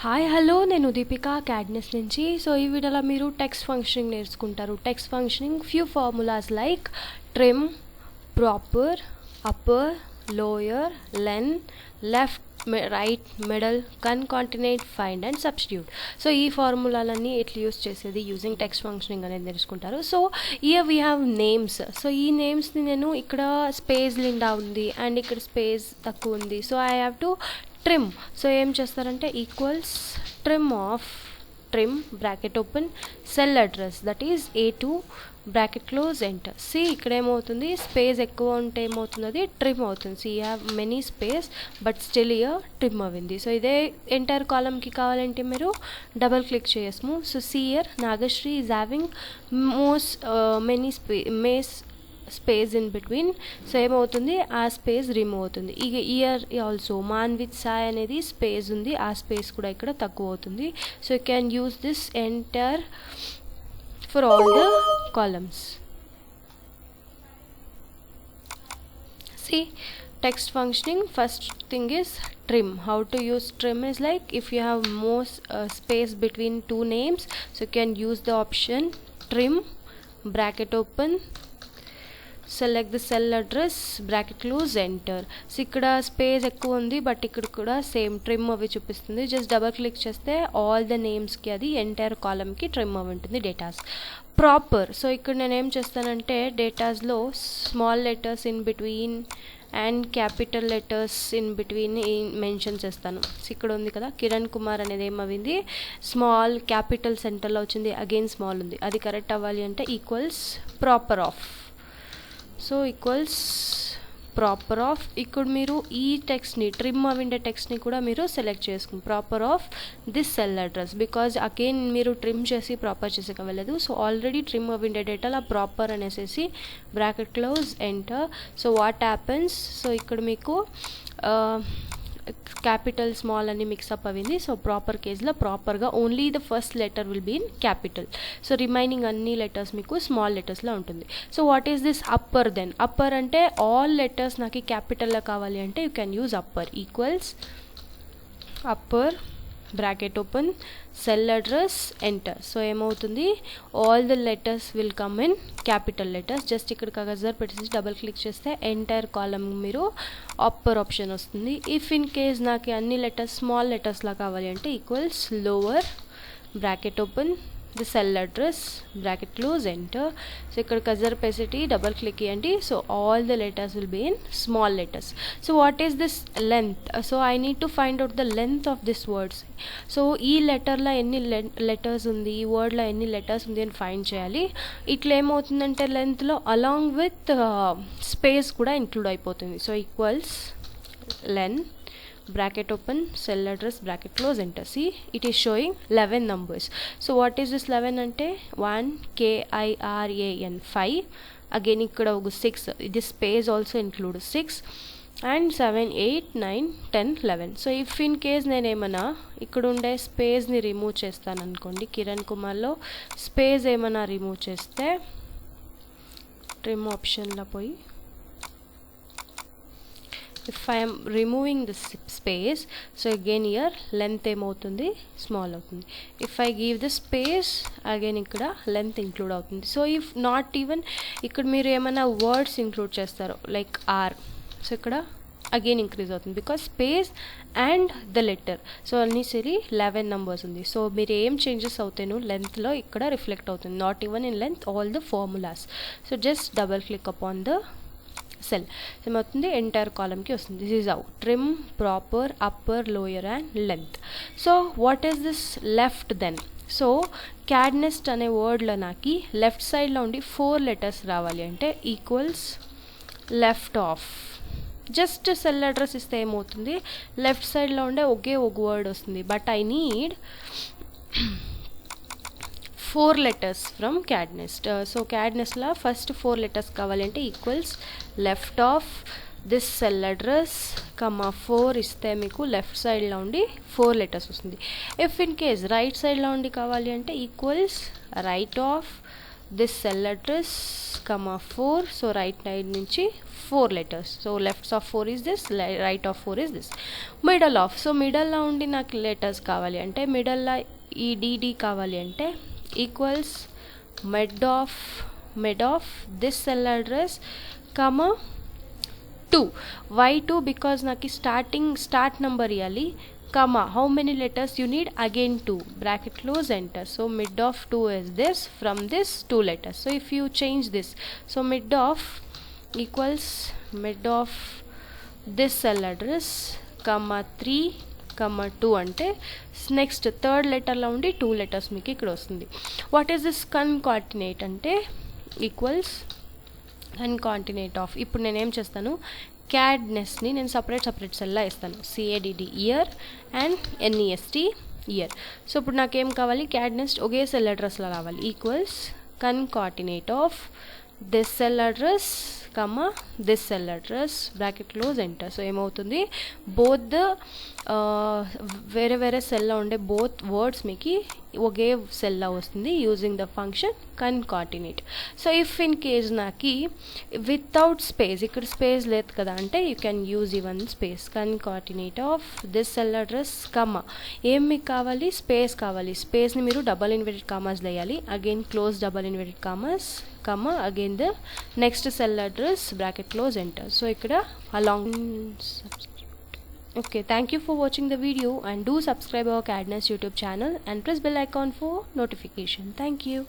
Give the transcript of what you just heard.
Hi hello నేను Deepika CAD NEST నుంచి. So ఈ వీడియోలో మీరు టెక్స్ట్ ఫంక్షనింగ్ నేర్చుకుంటారు. Text functioning few formulas like trim, proper, upper, lower, len, left, right, middle, concatenate, find and substitute. So ఈ ఫార్ములాలన్నీ ఎట్లా యూస్ చేసేది యూజింగ్ టెక్స్ట్ ఫంక్షనింగ్ అనేది నేర్చుకుంటారు. So year we have names. So ఈ నేమ్స్ని నేను ఇక్కడ స్పేస్ నిండా ఉంది అండ్ ఇక్కడ స్పేస్ తక్కువ ఉంది. So I have to trim. So ఏం చేస్తారంటే equals trim of trim bracket open cell address that is A2 bracket close enter. See ఇక్కడ ఏమవుతుంది, స్పేస్ ఎక్కువ ఉంటే ఏమవుతుంది, అది ట్రిమ్ అవుతుంది. See you have many space but still here trim అయింది. సో ఇదే ఎంటైర్ కాలమ్కి కావాలంటే మీరు డబల్ క్లిక్ చేయము. So see here Nagashri is having many space in between. So ఏమవుతుంది, ఆ స్పేస్ రిమూవ్ అవుతుంది. ఇక ఇయర్ ఆల్సో మాన్విత్ సాయ్ అనేది స్పేస్ ఉంది, ఆ స్పేస్ కూడా ఇక్కడ తక్కువ అవుతుంది. So you can use this enter for all the columns. See, text functioning, first thing is trim. How to use trim is like if you have more space between two names, so you can use the option trim bracket open select the cell address bracket close enter. So ఇక్కడ space ఎక్కువ ఉంది but ఇక్కడ కూడా same trim అవి చూపిస్తుంది. Just double click చేస్తే all the నేమ్స్కి అది entire కాలమ్కి trim అవి ఉంటుంది. Datas proper. సో ఇక్కడ నేను ఏం చేస్తానంటే డేటాస్లో small letters in between and capital letters in between mention చేస్తాను. ఇక్కడ ఉంది కదా కిరణ్ కుమార్ అనేది ఏమవింది, స్మాల్ క్యాపిటల్ సెంటర్లో వచ్చింది, అగైన్ స్మాల్ ఉంది. అది కరెక్ట్ అవ్వాలి అంటే equals proper of. So equals proper of. ఇక్కడ మీరు ఈ టెక్స్ట్ని ట్రిమ్ అవిండే టెక్స్ట్ని కూడా మీరు సెలెక్ట్ చేసుకుని proper of this cell address, because again మీరు ట్రిమ్ చేసి ప్రాపర్ చేసేకవ్వలేదు. సో ఆల్రెడీ ట్రిమ్ అవిండే డేటాలో ప్రాపర్ అనేసి bracket close enter. So what happens, so ఇక్కడ మీకు క్యాపిటల్ స్మాల్ అని మిక్సప్ అయింది. సో ప్రాపర్ కేసులో ప్రాపర్గా only the first letter will be in capital. So remaining అన్ని లెటర్స్ మీకు స్మాల్ లెటర్స్లో ఉంటుంది. So what is this upper then? Upper అంటే ఆల్ లెటర్స్ నాకు క్యాపిటల్లో కావాలి అంటే you can use upper. Equals upper bracket open cell address enter. So ఏమవుతుంది, all the letters will come in capital letters. Just ఇక్కడ cursor పెట్టేసి double click చేస్తే entire column మీరు అప్పర్ ఆప్షన్ వస్తుంది. ఇఫ్ ఇన్ కేస్ నాకు అన్ని letters small లెటర్స్లా కావాలి అంటే equals lower bracket open the cell address bracket close enter. So ఇక్కడ కజర్ పెసిటీ డబల్ క్లిక్ ఇవ్వండి. So all the letters will be in small letters. So what is this length? So I need to find out the length of this words. So ఈ లెటర్లో ఎన్ని letters ఉంది, ఈ వర్డ్లో ఎన్ని letters ఉంది అని ఫైండ్ చేయాలి. ఇట్లా ఏమవుతుందంటే లెంత్లో అలాంగ్ విత్ స్పేస్ కూడా ఇంక్లూడ్ అయిపోతుంది. So equals len bracket open cell address bracket close enter. See, it is showing 11 numbers. So what is this 11 ante 1 KIRAN 5. again ikkada 6. this space also include 6 and 7 8 9 10 11. so if in case nenu emana ikkada unde space ni remove chestanu anukondi, Kiran Kumar లో space emana remove cheste trim option la poi if I am removing this space, so again here length ఏమవుతుంది, small అవుతుంది. if I give the space again ఇక్కడ length include అవుతుంది. So if not even ఇక్కడ మీరు ఏమైనా words include చేస్తారు like are, so ఇక్కడ again increase అవుతుంది because space and the letter. So అన్ని సరి 11 నెంబర్స్ ఉంది. సో మీరు ఏం చేంజెస్ అవుతాను లెంత్లో ఇక్కడ రిఫ్లెక్ట్ అవుతుంది. Not even in length all the formulas. So just double click upon the cell. ఏమవుతుంది, ఎంటైర్ కాలమ్కి వస్తుంది. This is how trim, proper, upper, lower and length. So what is this left then? So CAD NEST అనే వర్డ్లో నాకు left సైడ్లో ఉండి 4 letters రావాలి అంటే equals left of. Just cell address ఇస్తే ఏమవుతుంది, లెఫ్ట్ సైడ్లో ఉండే ఒకే ఒక వర్డ్ వస్తుంది. But I need 4 letters from CAD NEST. So CAD NEST la first 4 letters kavalante equals left of this cell address comma 4 iste meeku left side la undi 4 letters vastundi. if in case right side la undi kavali ante equals right of this cell address comma 4. so right side nunchi 4 letters. So left of 4 is this, right of 4 is this. Middle of, so middle లో ఉండి నాకు letters కావాలి అంటే middle లో ఈ dd కావాలి అంటే equals mid of this cell address comma 2. Why 2? Because నాకు start number ఇవ్వాలి, comma how many letters you need, again 2, bracket close, enter. So mid of 2 is this, from this 2 letters. So if you change this, so mid of equals mid of this cell address comma 3 comma 2 అంటే next third లెటర్లో ఉండి 2 letters మీకు ఇక్కడ వస్తుంది. What is this concatenate అంటే equals concatenate of. ఇప్పుడు నేనేం చేస్తాను, CAD నెస్ట్ని నేను సపరేట్ సెల్లా ఇస్తాను, CADD year and NEST year. So ఇప్పుడు నాకేం కావాలి, CAD నెస్ట్ ఒకే సెల్ అడ్రస్లో రావాలి, equals concatenate of this cell address comma this cell address, bracket close, enter. So ఏమవుతుంది, బోత్ ద వేరే సెల్లో ఉండే బోత్ వర్డ్స్ మీకు ఒకే సెల్లో వస్తుంది using the function concatenate. So if in case నాకు వితౌట్ స్పేస్, ఇక్కడ స్పేస్ లేదు కదా అంటే you can use even space, concatenate of this cell address కమ్మ ఏం మీకు కావాలి, స్పేస్ కావాలి, స్పేస్ని మీరు డబల్ ఇన్వర్టెడ్ కామర్స్ వేయాలి, again close double inverted commas comma again the next cell address, bracket close, enter. So ikkada along. Okay, thank you for watching the video and do subscribe our CAD NEST YouTube channel and press bell icon for notification. Thank you.